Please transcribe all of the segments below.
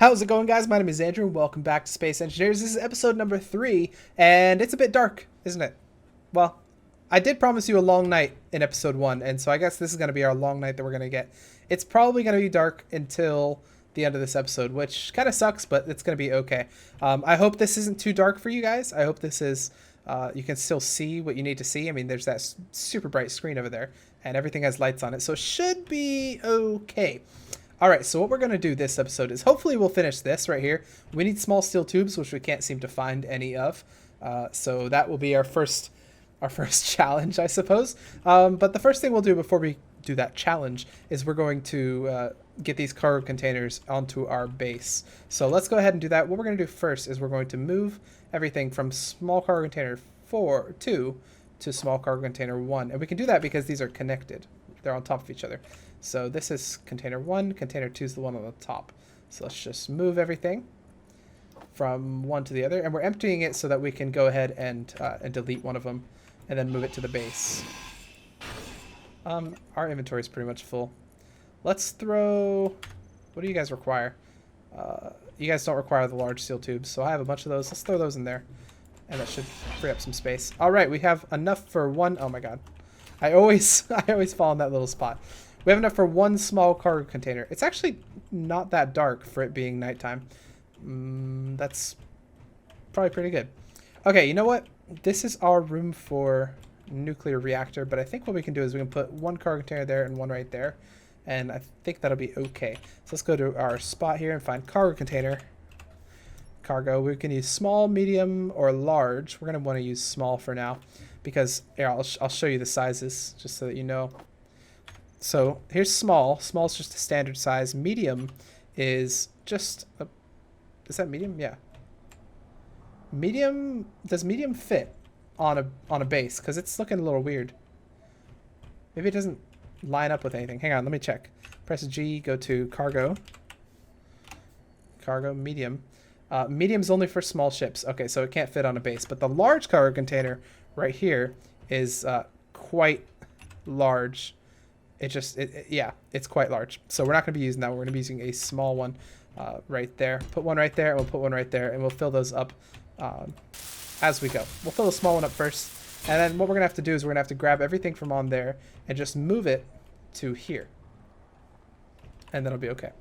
How's it going, guys? My name is Andrew, and welcome back to Space Engineers. This is episode number 3, and it's a bit dark, isn't it? Well, I did promise you a long night in episode 1, and so I guess this is going to be our long night that we're going to get. It's probably going to be dark until the end of this episode, which kind of sucks, but it's going to be okay. I hope this isn't too dark for you guys. I hope this is, you can still see what you need to see. I mean, there's that super bright screen over there, and everything has lights on it, so it should be okay. Alright, so what we're going to do this episode is hopefully we'll finish this right here. We need small steel tubes, which we can't seem to find any of. So that will be our first challenge, I suppose. But the first thing we'll do before we do that challenge is we're going to get these cargo containers onto our base. So let's go ahead and do that. What we're going to do first is we're going to move everything from small cargo container 2 to small cargo container 1. And we can do that because these are connected. They're on top of each other. So this is container 1, container 2 is the one on the top. So let's just move everything from one to the other. And we're emptying it so that we can go ahead and delete one of them and then move it to the base. Our inventory is pretty much full. Let's throw... What do you guys require? You guys don't require the large steel tubes, so I have a bunch of those. Let's throw those in there. And that should free up some space. Alright, we have enough for one... Oh my god. I always fall in that little spot. We have enough for one small cargo container. It's actually not that dark for it being nighttime. That's probably pretty good. Okay, you know what? This is our room for nuclear reactor, but I think what we can do is we can put one cargo container there and one right there, and I think that'll be okay. So let's go to our spot here and find cargo container. Cargo. We can use small, medium, or large. We're going to want to use small for now because here, I'll show you the sizes just so that you know. So here's small. Small is just a standard size. Medium is just a... Is that medium? Yeah. Medium... Does medium fit on a base? Because it's looking a little weird. Maybe it doesn't line up with anything. Hang on, let me check. Press G, go to cargo. Cargo, medium. Medium's only for small ships. Okay, so it can't fit on a base. But the large cargo container right here is quite large. Yeah, it's quite large. So we're not going to be using that. We're going to be using a small one right there. Put one right there, and we'll put one right there, and we'll fill those up as we go. We'll fill the small one up first, and then what we're going to have to do is we're going to have to grab everything from on there and just move it to here. And then it'll be okay.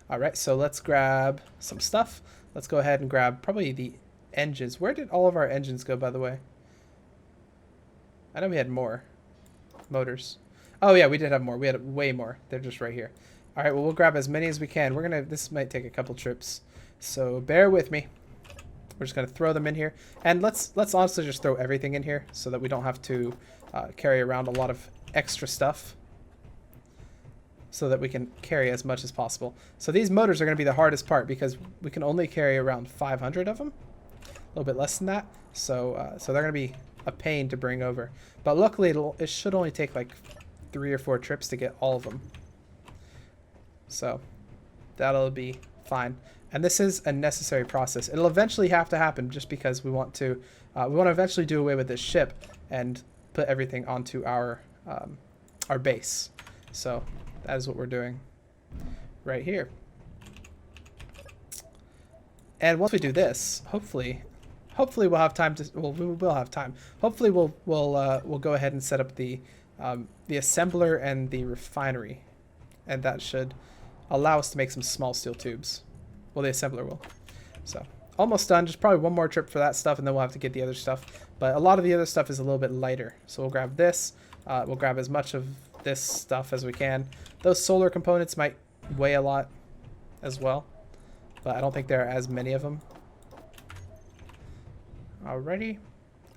All right, so let's grab some stuff. Let's go ahead and grab probably the engines. Where did all of our engines go, by the way? I know we had more. Motors. Oh yeah, we did have more. We had way more. They're just right here. All right, well, we'll grab as many as we can. This might take a couple trips, so bear with me. We're just gonna throw them in here, and let's honestly just throw everything in here so that we don't have to carry around a lot of extra stuff, so that we can carry as much as possible. So these motors are gonna be the hardest part because we can only carry around 500 of them, a little bit less than that. So so they're gonna be a pain to bring over, but luckily it should only take like 3 or 4 trips to get all of them, so that'll be fine. And this is a necessary process. It'll eventually have to happen just because we want to eventually do away with this ship and put everything onto our base. So that is what we're doing right here. And once we do this, hopefully we'll have time to... Well, we will have time. Hopefully we'll go ahead and set up the assembler and the refinery, and that should allow us to make some small steel tubes. Well, the assembler will. So almost done. Just probably one more trip for that stuff, and then we'll have to get the other stuff. But a lot of the other stuff is a little bit lighter. So we'll grab this. We'll grab as much of this stuff as we can. Those solar components might weigh a lot as well, but I don't think there are as many of them. Alrighty.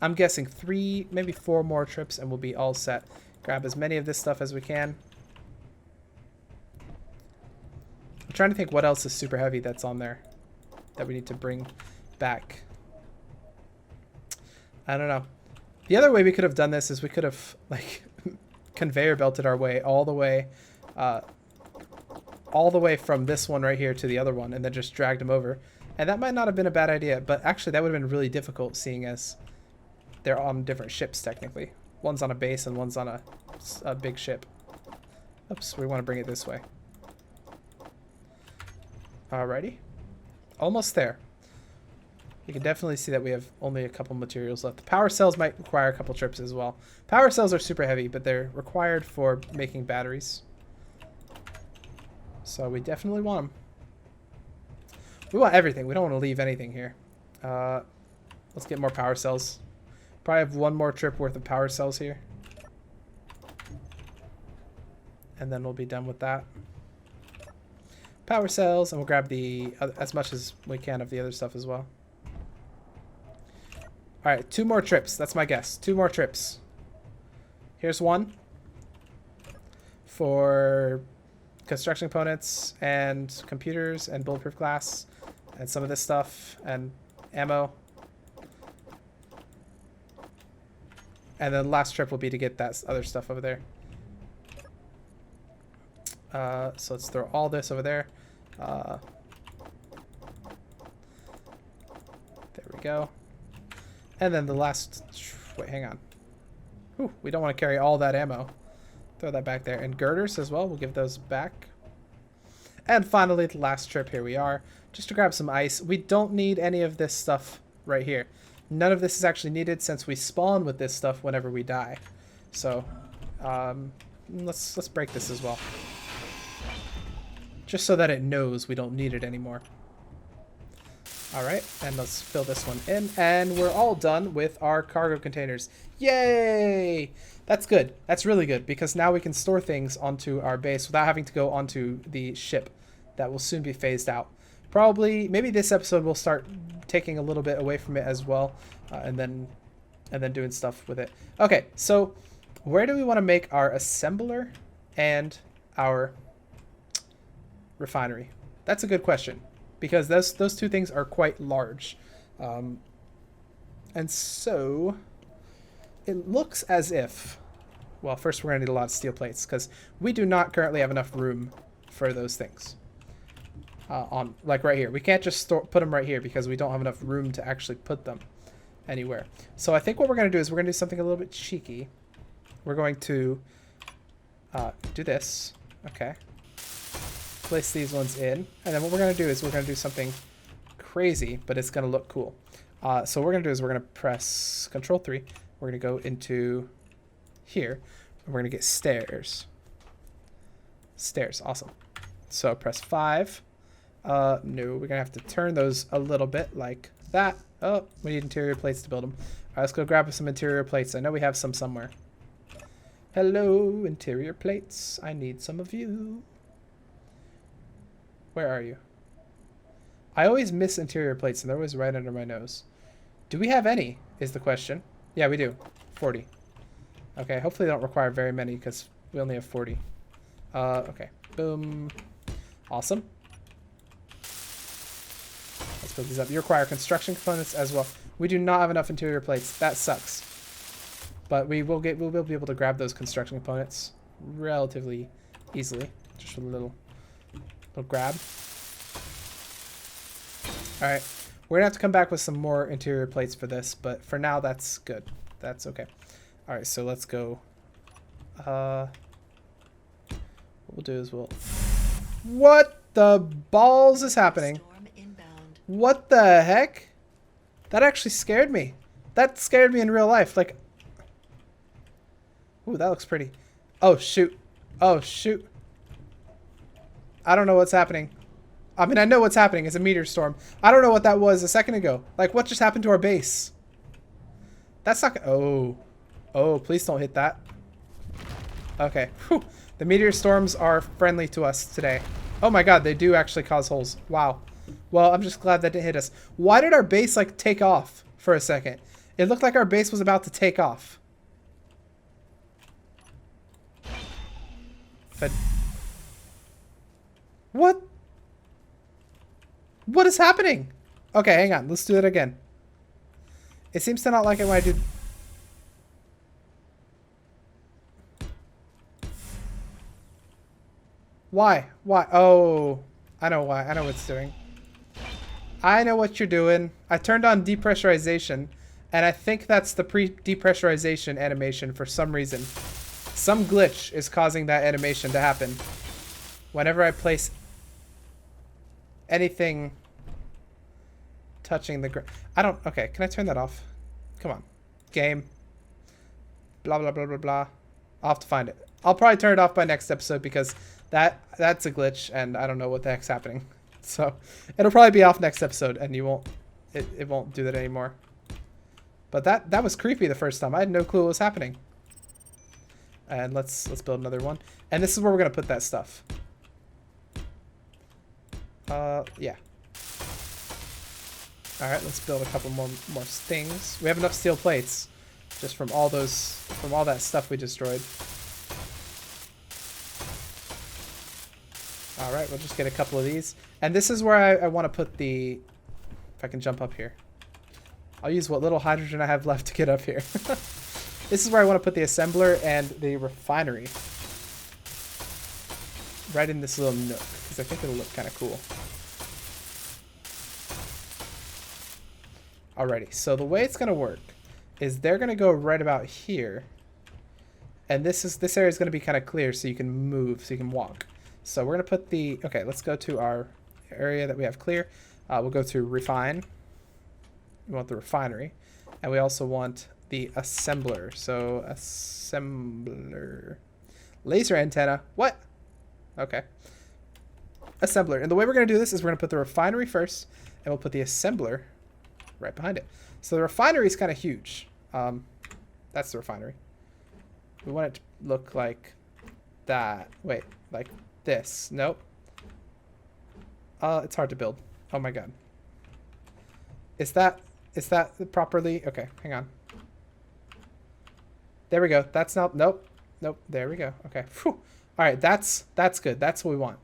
I'm guessing 3, maybe 4 more trips and we'll be all set. Grab as many of this stuff as we can. I'm trying to think what else is super heavy that's on there that we need to bring back. I don't know. The other way we could have done this is we could have like conveyor belted our way all the way from this one right here to the other one and then just dragged them over. And that might not have been a bad idea, but actually that would have been really difficult seeing as they're on different ships technically. One's on a base and one's on a big ship. Oops, we want to bring it this way. Alrighty. Almost there. You can definitely see that we have only a couple materials left. The power cells might require a couple trips as well. Power cells are super heavy, but they're required for making batteries. So we definitely want them. We want everything. We don't want to leave anything here. Let's get more power cells. Probably have one more trip worth of power cells here. And then we'll be done with that. Power cells, and we'll grab the as much as we can of the other stuff as well. Alright, 2 more trips. That's my guess. 2 more trips. Here's one for construction components and computers and bulletproof glass and some of this stuff and ammo. And then the last trip will be to get that other stuff over there. So let's throw all this over there. There we go. And then the last... Wait, hang on. Whew, we don't want to carry all that ammo. Throw that back there. And girders as well. We'll give those back. And finally, the last trip. Here we are. Just to grab some ice. We don't need any of this stuff right here. None of this is actually needed since we spawn with this stuff whenever we die. So, let's break this as well. Just so that it knows we don't need it anymore. Alright, and let's fill this one in. And we're all done with our cargo containers. Yay! That's good. That's really good, because now we can store things onto our base without having to go onto the ship that will soon be phased out. Probably, maybe this episode will start taking a little bit away from it as well, and then doing stuff with it. Okay, so where do we want to make our assembler and our refinery? That's a good question, because those two things are quite large. And so it looks as if, well, first we're going to need a lot of steel plates, because we do not currently have enough room for those things. On like right here. We can't just put them right here because we don't have enough room to actually put them anywhere. So I think what we're going to do is we're going to do something a little bit cheeky. We're going to do this. Okay. Place these ones in. And then what we're going to do is we're going to do something crazy, but it's going to look cool. So what we're going to do is we're going to press Control 3. We're going to go into here. And we're going to get stairs. Stairs. Awesome. So press 5. No, we're going to have to turn those a little bit like that. Oh, we need interior plates to build them. All right, let's go grab some interior plates. I know we have some somewhere. Hello, interior plates. I need some of you. Where are you? I always miss interior plates, and they're always right under my nose. Do we have any, is the question. Yeah, we do. 40. Okay, hopefully they don't require very many, because we only have 40. Okay. Boom. Awesome. Let's put these up. You require construction components as well. We do not have enough interior plates. That sucks. But we'll be able to grab those construction components relatively easily. Just with a little grab. Alright. We're gonna have to come back with some more interior plates for this, but for now that's good. That's okay. Alright, so let's go. What we'll do is what the balls is happening? What the heck? That actually scared me. That scared me in real life. Like, ooh, that looks pretty. Oh, shoot. Oh, shoot. I don't know what's happening. I mean, I know what's happening. It's a meteor storm. I don't know what that was a second ago. Like, what just happened to our base? That's not... Oh. Oh, please don't hit that. Okay. Whew. The meteor storms are friendly to us today. Oh my god, they do actually cause holes. Wow. Well, I'm just glad that didn't hit us. Why did our base, like, take off for a second? It looked like our base was about to take off. But... What? What is happening? Okay, hang on. Let's do it again. It seems to not like it when I do... Why? Why? Oh, I know why. I know what it's doing. I know what you're doing. I turned on depressurization, and I think that's the pre-depressurization animation for some reason. Some glitch is causing that animation to happen. Whenever I place... anything touching the ground. I don't... Okay, can I turn that off? Come on. Game. Blah, blah, blah, blah, blah. I'll have to find it. I'll probably turn it off by next episode because that's a glitch and I don't know what the heck's happening. So it'll probably be off next episode and you won't... It won't do that anymore. But that was creepy the first time. I had no clue what was happening. And let's build another one. And this is where we're going to put that stuff. Yeah. Alright, let's build a couple more things. We have enough steel plates. Just from all that stuff we destroyed. Alright, we'll just get a couple of these. And this is where I want to put the... If I can jump up here. I'll use what little hydrogen I have left to get up here. This is where I want to put the assembler and the refinery. Right in this little nook. Because I think it'll look kind of cool. Alrighty, so the way it's going to work is they're going to go right about here. And this area is going to be kind of clear so you can move, so you can walk. So we're going to put the... Okay, let's go to our area that we have clear. We'll go to refine. We want the refinery. And we also want the assembler. So assembler. Laser antenna. What? Okay. Assembler. And the way we're going to do this is we're going to put the refinery first. And we'll put the assembler right behind it. So the refinery is kind of huge. That's the refinery. We want it to look like that. Wait, like this. Nope. It's hard to build. Oh my god. Is that properly? Okay, hang on. There we go. That's not... Nope. Nope. There we go. Okay. Whew. All right, that's good. That's what we want.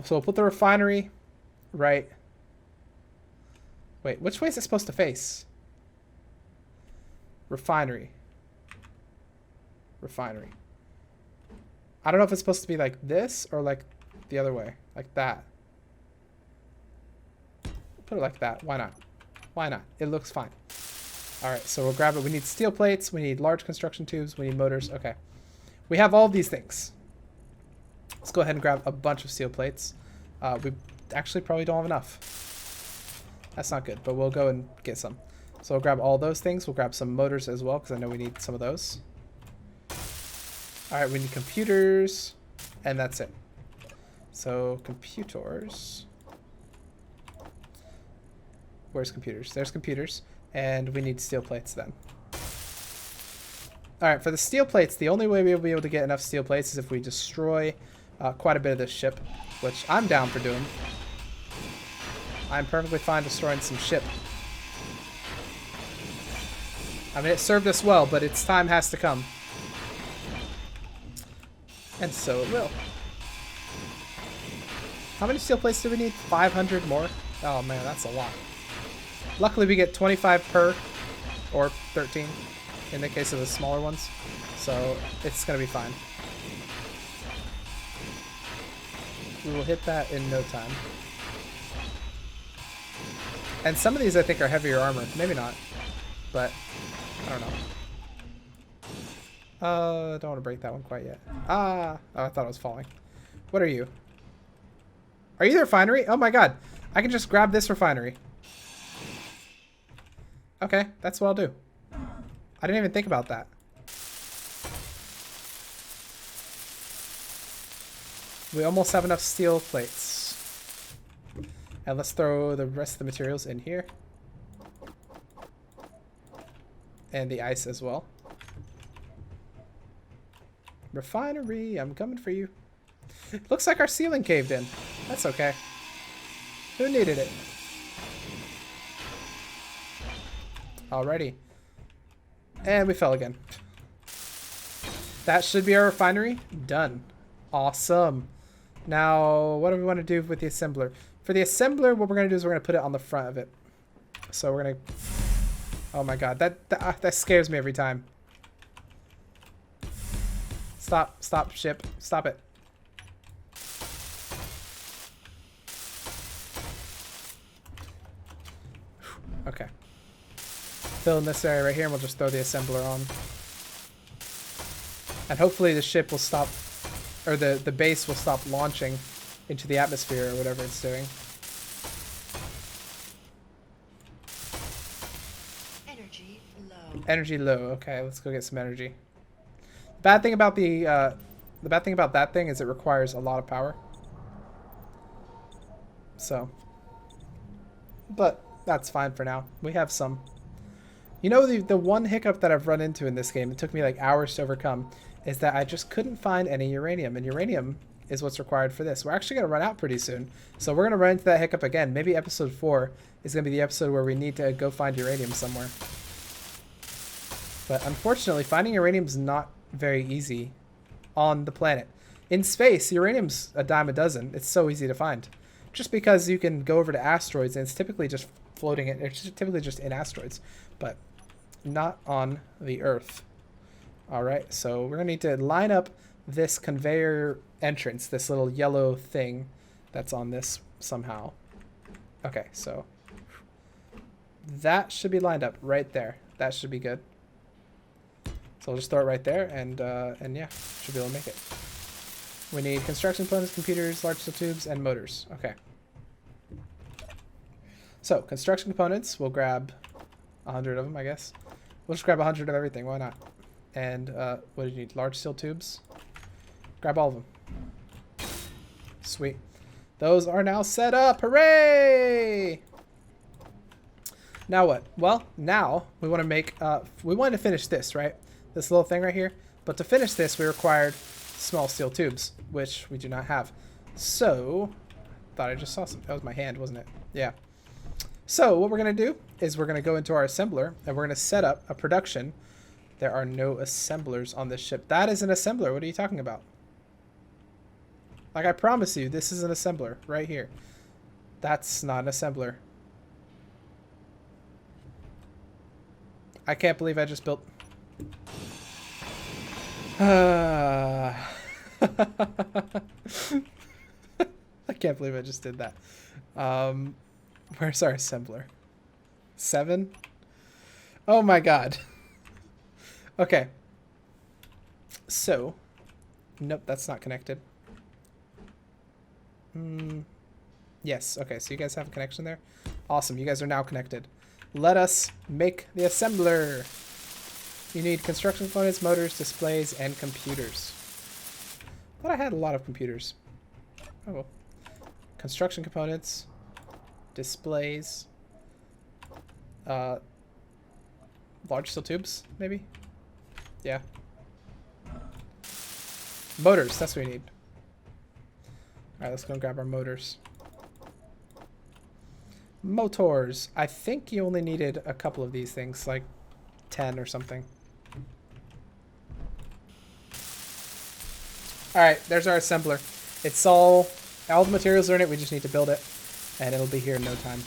So we'll put the refinery right... Wait, which way is it supposed to face? Refinery. Refinery. I don't know if it's supposed to be like this or like the other way. Like that. Put it like that. Why not? Why not? It looks fine. Alright, so we'll grab it. We need steel plates. We need large construction tubes. We need motors. Okay. We have all these things. Let's go ahead and grab a bunch of steel plates. We actually probably don't have enough. That's not good, but we'll go and get some. So we'll grab all those things. We'll grab some motors as well, because I know we need some of those. Alright, we need computers, and that's it. So, computers. Where's computers? There's computers, and we need steel plates then. Alright, for the steel plates, the only way we'll be able to get enough steel plates is if we destroy quite a bit of this ship, which I'm down for doing. I'm perfectly fine destroying some ship. I mean, it served us well, but its time has to come. And so it will. How many steel plates do we need? 500 more? Oh man, that's a lot. Luckily we get 25 per, or 13 in the case of the smaller ones. So it's going to be fine. We will hit that in no time. And some of these I think are heavier armor. Maybe not. But I don't know. I don't want to break that one quite yet. Oh, I thought it was falling. What are you? Are you the refinery? Oh my god. I can just grab this refinery. Okay, that's what I'll do. I didn't even think about that. We almost have enough steel plates. And let's throw the rest of the materials in here. And the ice as well. Refinery, I'm coming for you. Looks like our ceiling caved in. That's okay. Who needed it? Alrighty. And we fell again. That should be our refinery. Done. Awesome. Now, what do we want to do with the assembler? For the assembler, what we're going to do is we're going to put it on the front of it. So we're going to... Oh my god, that scares me every time. Stop, ship. Stop it. Okay. Fill in this area right here and we'll just throw the assembler on. And hopefully the ship will stop, or the base will stop launching into the atmosphere or whatever it's doing. Energy low. Okay, let's go get some energy. Bad thing about the bad thing about that thing is it requires a lot of power. So, but that's fine for now. We have some. You know, the one hiccup that I've run into in this game, it took me like hours to overcome, is that I just couldn't find any uranium, and uranium is what's required for this. We're actually going to run out pretty soon, so we're going to run into that hiccup again. Maybe episode 4 is going to be the episode where we need to go find uranium somewhere. But unfortunately, finding uranium is not very easy on the planet. In space, uranium's a dime a dozen. It's so easy to find. Just because you can go over to asteroids, and it's typically just floating in, it's typically just in asteroids, but not on the Earth. All right, so we're gonna need to line up this conveyor entrance, this little yellow thing that's on this somehow. Okay, so that should be lined up right there. That should be good. So I'll just throw it right there, and yeah, should be able to make it. We need construction components, computers, large steel tubes, and motors. Okay. So construction components, we'll grab 100 of them, I guess. We'll just grab 100 of everything. Why not? And what do you need? Large steel tubes. Grab all of them. Sweet. Those are now set up. Hooray! Now what? Well, now we want to make. We want to finish this, right? This little thing right here. But to finish this, we required small steel tubes, which we do not have. So, thought I just saw something. That was my hand, wasn't it? Yeah. So what we're going to do is we're going to go into our assembler and we're going to set up a production. There are no assemblers on this ship. That is an assembler. What are you talking about? Like, I promise you, this is an assembler right here. That's not an assembler. I can't believe I just built... I can't believe I just did that. Where's our assembler? 7? Oh my god. Okay. So. Nope, that's not connected. Yes, okay, so you guys have a connection there? Awesome, you guys are now connected. Let us make the assembler. You need construction components, motors, displays, and computers. I thought I had a lot of computers. Oh well. Construction components, displays, large steel tubes, maybe? Yeah. Motors, that's what we need. Alright, let's go and grab our motors. Motors. I think you only needed a couple of these things, like 10 or something. Alright, there's our assembler. It's all the materials are in it, we just need to build it. And it'll be here in no time.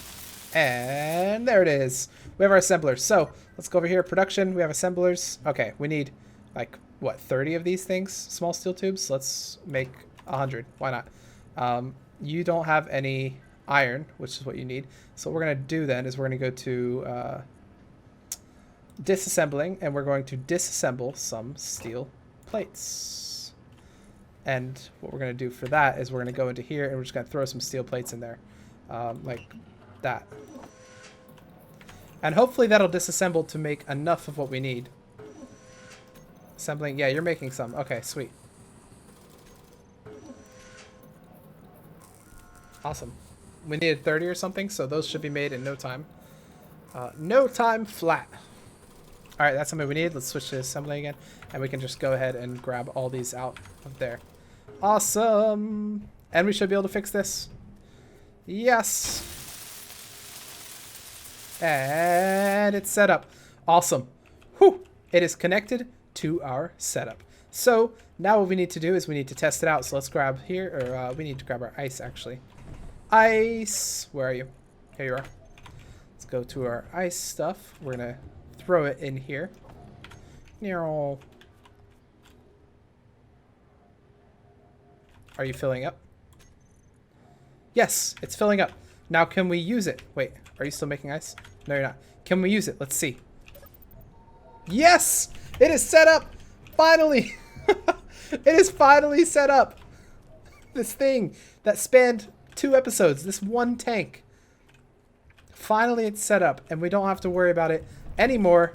And there it is. We have our assemblers. So, let's go over here. Production, we have assemblers. Okay, we need, like, what, 30 of these things? Small steel tubes? Let's make 100. Why not? You don't have any iron, which is what you need. So what we're going to do then is we're going to go to disassembling, and we're going to disassemble some steel plates. And what we're going to do for that is we're going to go into here, and we're just going to throw some steel plates in there. Like that. And hopefully that'll disassemble to make enough of what we need. Assembling, yeah, you're making some. Okay, sweet. Awesome. We needed 30 or something, so those should be made in no time. No time flat. Alright, that's something we need. Let's switch to assembly again, and we can just go ahead and grab all these out of there. Awesome! And we should be able to fix this. Yes! And it's set up. Awesome. Whew! It is connected to our setup. So, now what we need to do is we need to test it out. So let's grab here, or we need to grab our ice, actually. Ice! Where are you? Here you are. Let's go to our ice stuff. We're going to throw it in here. Are you filling up? Yes, it's filling up. Now can we use it? Wait, are you still making ice? No, you're not. Can we use it? Let's see. Yes! It is set up! Finally! It is finally set up! This thing that spanned 2 episodes, this one tank. Finally it's set up, and we don't have to worry about it anymore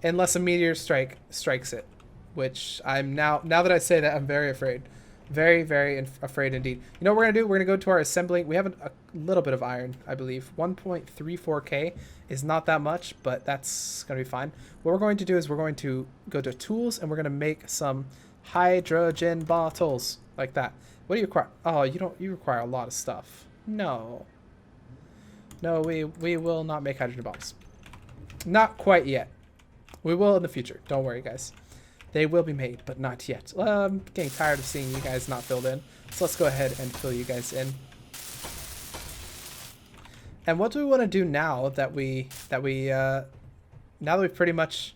unless a meteor strikes it, which I'm now that I say that, I'm very afraid. Very, very afraid indeed. You know what we're going to do? We're going to go to our assembling. We have a little bit of iron, I believe. 1.34k is not that much, but that's going to be fine. What we're going to do is we're going to go to tools, and we're going to make some hydrogen bottles like that. What do you require? Oh, you require a lot of stuff. No. No, we will not make hydrogen bombs. Not quite yet. We will in the future. Don't worry, guys. They will be made, but not yet. I'm getting tired of seeing you guys not filled in. So let's go ahead and fill you guys in. And what do we want to do now that we've pretty much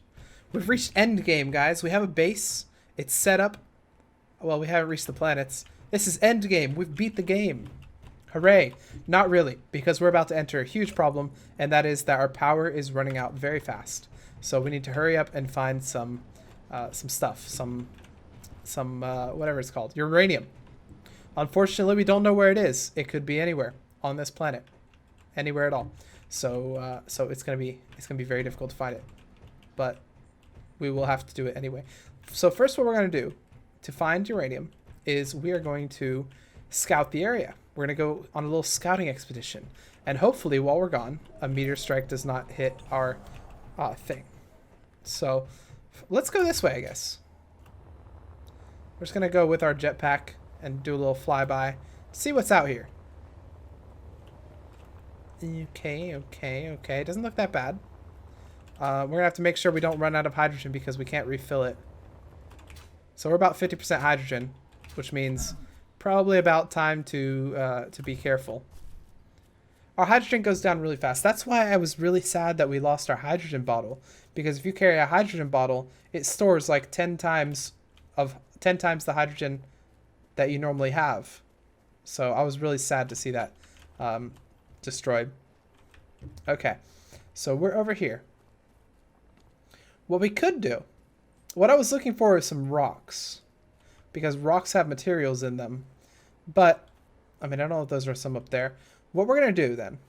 we've reached end game, guys. We have a base. It's set up. Well, we haven't reached the planets. This is end game. We've beat the game. Hooray. Not really, because we're about to enter a huge problem, and that is that our power is running out very fast. So we need to hurry up and find some stuff, some whatever it's called, uranium. Unfortunately, we don't know where it is. It could be anywhere on this planet, anywhere at all. So it's gonna be very difficult to find it, but we will have to do it anyway. So first, what we're gonna do to find uranium is we are going to scout the area. We're gonna go on a little scouting expedition, and hopefully, while we're gone, a meteor strike does not hit our thing. So let's go this way, I guess. We're just going to go with our jetpack and do a little flyby. See what's out here. Okay. It doesn't look that bad. We're going to have to make sure we don't run out of hydrogen because we can't refill it. So we're about 50% hydrogen, which means probably about time to be careful. Our hydrogen goes down really fast. That's why I was really sad that we lost our hydrogen bottle. Because if you carry a hydrogen bottle, it stores like 10 times the hydrogen that you normally have. So I was really sad to see that destroyed. Okay, so we're over here. What we could do, what I was looking for is some rocks. Because rocks have materials in them. But, I mean, I don't know if those are some up there. What we're going to do then,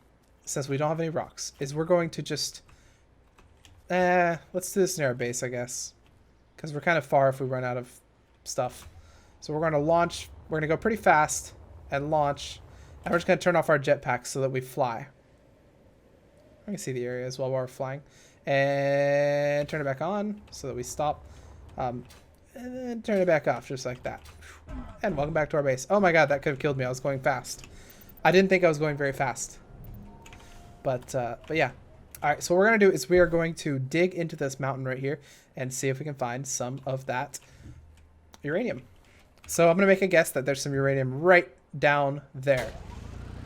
since we don't have any rocks, is we're going to just... let's do this near our base, I guess. Because we're kind of far if we run out of stuff. So we're going to launch. We're going to go pretty fast and launch. And we're just going to turn off our jetpacks so that we fly. I can see the area as well while we're flying. And turn it back on so that we stop. And then turn it back off just like that. And welcome back to our base. Oh my god, that could have killed me. I was going fast. I didn't think I was going very fast. But yeah. Alright, so what we're going to do is we are going to dig into this mountain right here and see if we can find some of that uranium. So I'm going to make a guess that there's some uranium right down there.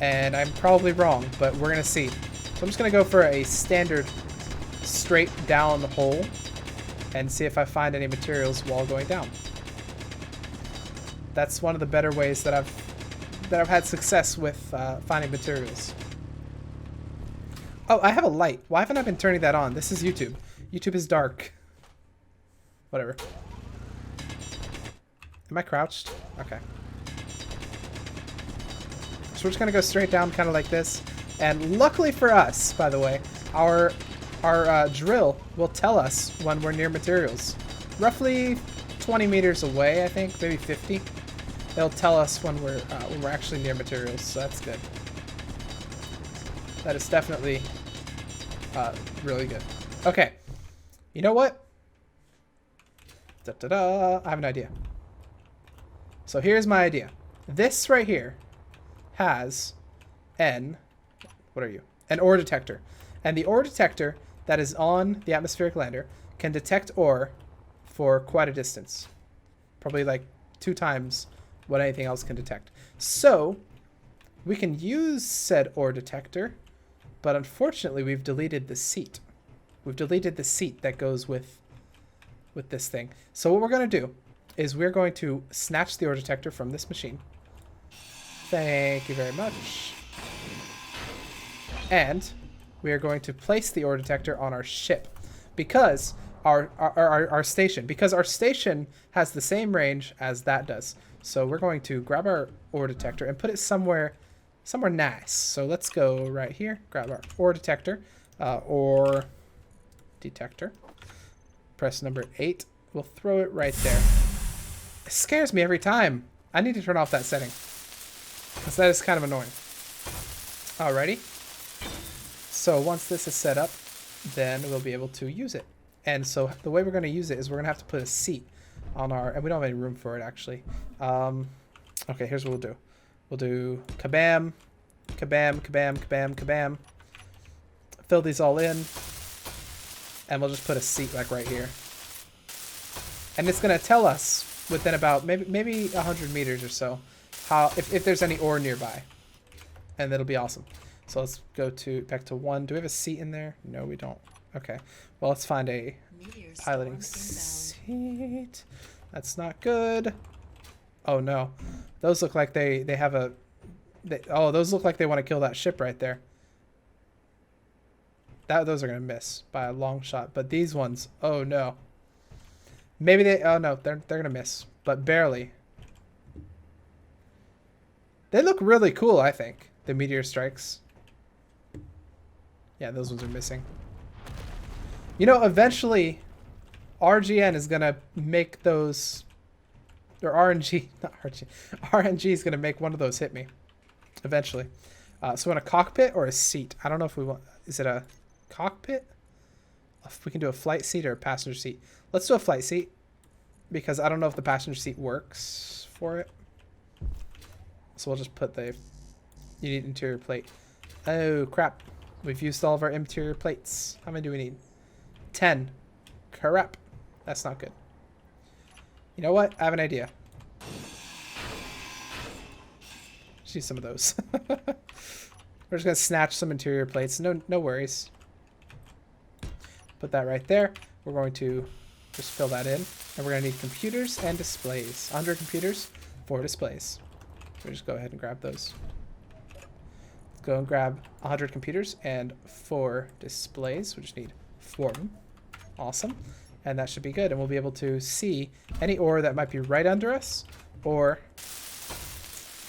And I'm probably wrong, but we're going to see. So I'm just going to go for a standard straight down hole and see if I find any materials while going down. That's one of the better ways that I've had success with finding materials. Oh, I have a light. Why haven't I been turning that on? This is YouTube. YouTube is dark. Whatever. Am I crouched? Okay. So we're just going to go straight down kind of like this. And luckily for us, by the way, our drill will tell us when we're near materials. Roughly 20 meters away, I think. Maybe 50. They'll tell us when we're actually near materials, so that's good. That is definitely really good. Okay. You know what? I have an idea. So here's my idea. This right here has an ore detector. And the ore detector that is on the atmospheric lander can detect ore for quite a distance. Probably like 2 times what anything else can detect. So we can use said ore detector, but unfortunately we've deleted the seat. We've deleted the seat that goes with this thing. So what we're going to do is we're going to snatch the ore detector from this machine. Thank you very much. And we are going to place the ore detector on our ship because our station, because our station has the same range as that does. So we're going to grab our ore detector and put it somewhere nice. So let's go right here, grab our ore detector, press number 8. We'll throw it right there. It scares me every time. I need to turn off that setting, because that is kind of annoying. Alrighty. So once this is set up, then we'll be able to use it. And so the way we're going to use it is we're going to have to put a seat on our... And we don't have any room for it, actually. Okay, here's what we'll do. We'll do kabam, kabam, kabam, kabam, kabam. Fill these all in. And we'll just put a seat like right here. And it's going to tell us within about maybe 100 meters or so how if there's any ore nearby. And that'll be awesome. So let's go back to 1. Do we have a seat in there? No, we don't. Okay. Well, let's find a piloting seat. That's not good. Oh no. Those look like they have a... oh, those look like they want to kill that ship right there. Those are going to miss by a long shot. But these ones, oh no. Maybe they... oh no, they're going to miss. But barely. They look really cool, I think. The meteor strikes. Yeah, those ones are missing. You know, eventually, RGN is going to make those... or RNG, not RNG. RNG is going to make one of those hit me. Eventually. So in a cockpit or a seat? I don't know if we want... is it a cockpit? If we can do a flight seat or a passenger seat. Let's do a flight seat. Because I don't know if the passenger seat works for it. So we'll just put the... you need interior plate. Oh, crap. We've used all of our interior plates. How many do we need? 10. Crap. That's not good. You know what? I have an idea. Let's use some of those. We're just going to snatch some interior plates. No worries. Put that right there. We're going to just fill that in. And we're going to need computers and displays. 100 computers, 4 displays. So just go ahead and grab those. Let's go and grab 100 computers and 4 displays. We just need 4 of them. Awesome. And that should be good. And we'll be able to see any ore that might be right under us or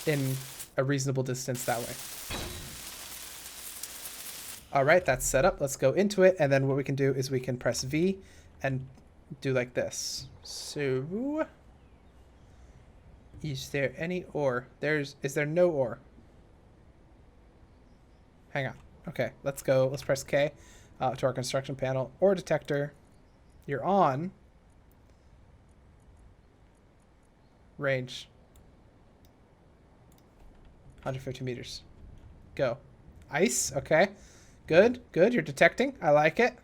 in a reasonable distance that way. All right, that's set up. Let's go into it. And then what we can do is we can press V and do like this. So is there any ore? Is there no ore? Hang on. Okay, let's go. Let's press K to our construction panel. Ore detector. You're on. Range. 150 meters. Go. Ice. Okay. Good. Good. You're detecting. I like it.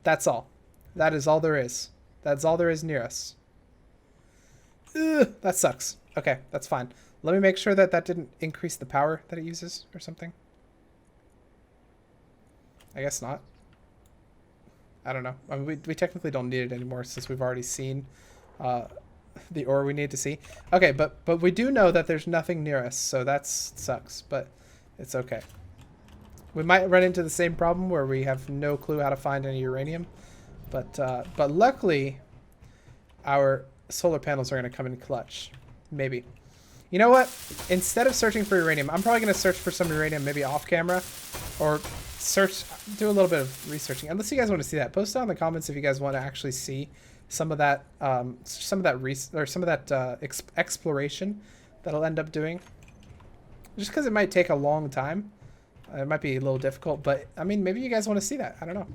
That's all. That is all there is. That's all there is near us. Ugh, that sucks. Okay, that's fine. Let me make sure that that didn't increase the power that it uses or something. I guess not. I don't know. I mean, we technically don't need it anymore since we've already seen the ore we need to see. Okay, but we do know that there's nothing near us, so that sucks, but it's okay. We might run into the same problem where we have no clue how to find any uranium, but luckily our solar panels are going to come in clutch. Maybe. You know what? Instead of searching for uranium, I'm probably going to search for some uranium maybe off camera or do a little bit of researching. Unless you guys want to see that, post down in the comments if you guys want to actually see some of that exploration that I'll end up doing. Just because it might take a long time, it might be a little difficult. But I mean, maybe you guys want to see that. I don't know.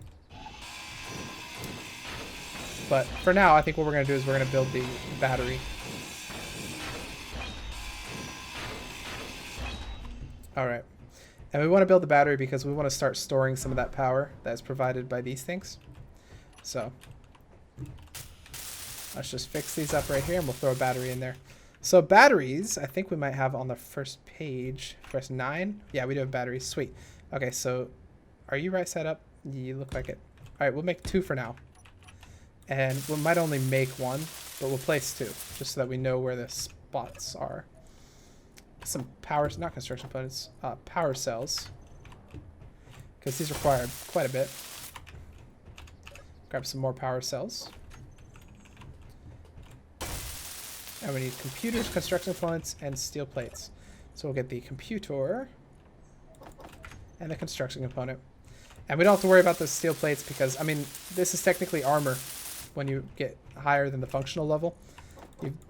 But for now, I think what we're going to do is we're going to build the battery. All right. And we want to build the battery because we want to start storing some of that power that is provided by these things. So let's just fix these up right here and we'll throw a battery in there. So batteries, I think we might have on the first page. Press 9. Yeah, we do have batteries. Sweet. Okay, so are you right side up? You look like it. All right, we'll make 2 for now. And we might only make 1, but we'll place 2 just so that we know where the spots are. Some power, not construction components, power cells, because these require quite a bit. Grab some more power cells. And we need computers, construction components, and steel plates. So we'll get the computer and the construction component. And we don't have to worry about those steel plates because, I mean, this is technically armor when you get higher than the functional level.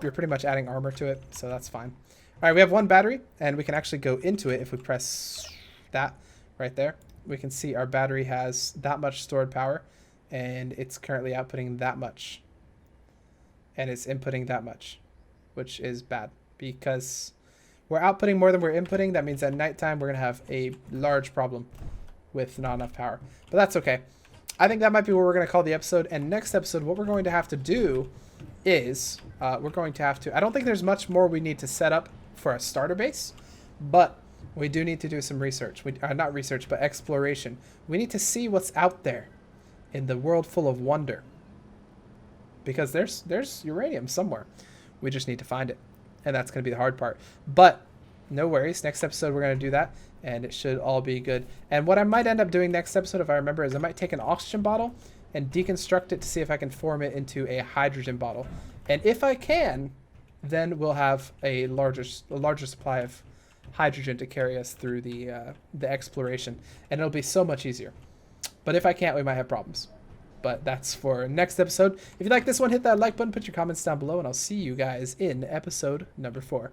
You're pretty much adding armor to it, so that's fine. All right, we have one battery, and we can actually go into it if we press that right there. We can see our battery has that much stored power, and it's currently outputting that much. And it's inputting that much, which is bad because we're outputting more than we're inputting. That means at nighttime we're going to have a large problem with not enough power. But that's okay. I think that might be what we're going to call the episode. And next episode, what we're going to have to do is we're going to have to... I don't think there's much more we need to set up for a starter base, but we do need to do some research. Not research, but exploration. We need to see what's out there in the world full of wonder. Because there's uranium somewhere. We just need to find it. And that's going to be the hard part. But no worries. Next episode, we're going to do that. And it should all be good. And what I might end up doing next episode, if I remember, is I might take an oxygen bottle and deconstruct it to see if I can form it into a hydrogen bottle. And if I can, then we'll have a larger supply of hydrogen to carry us through the exploration. And it'll be so much easier. But if I can't, we might have problems. But that's for next episode. If you like this one, hit that like button, put your comments down below, and I'll see you guys in episode number 4.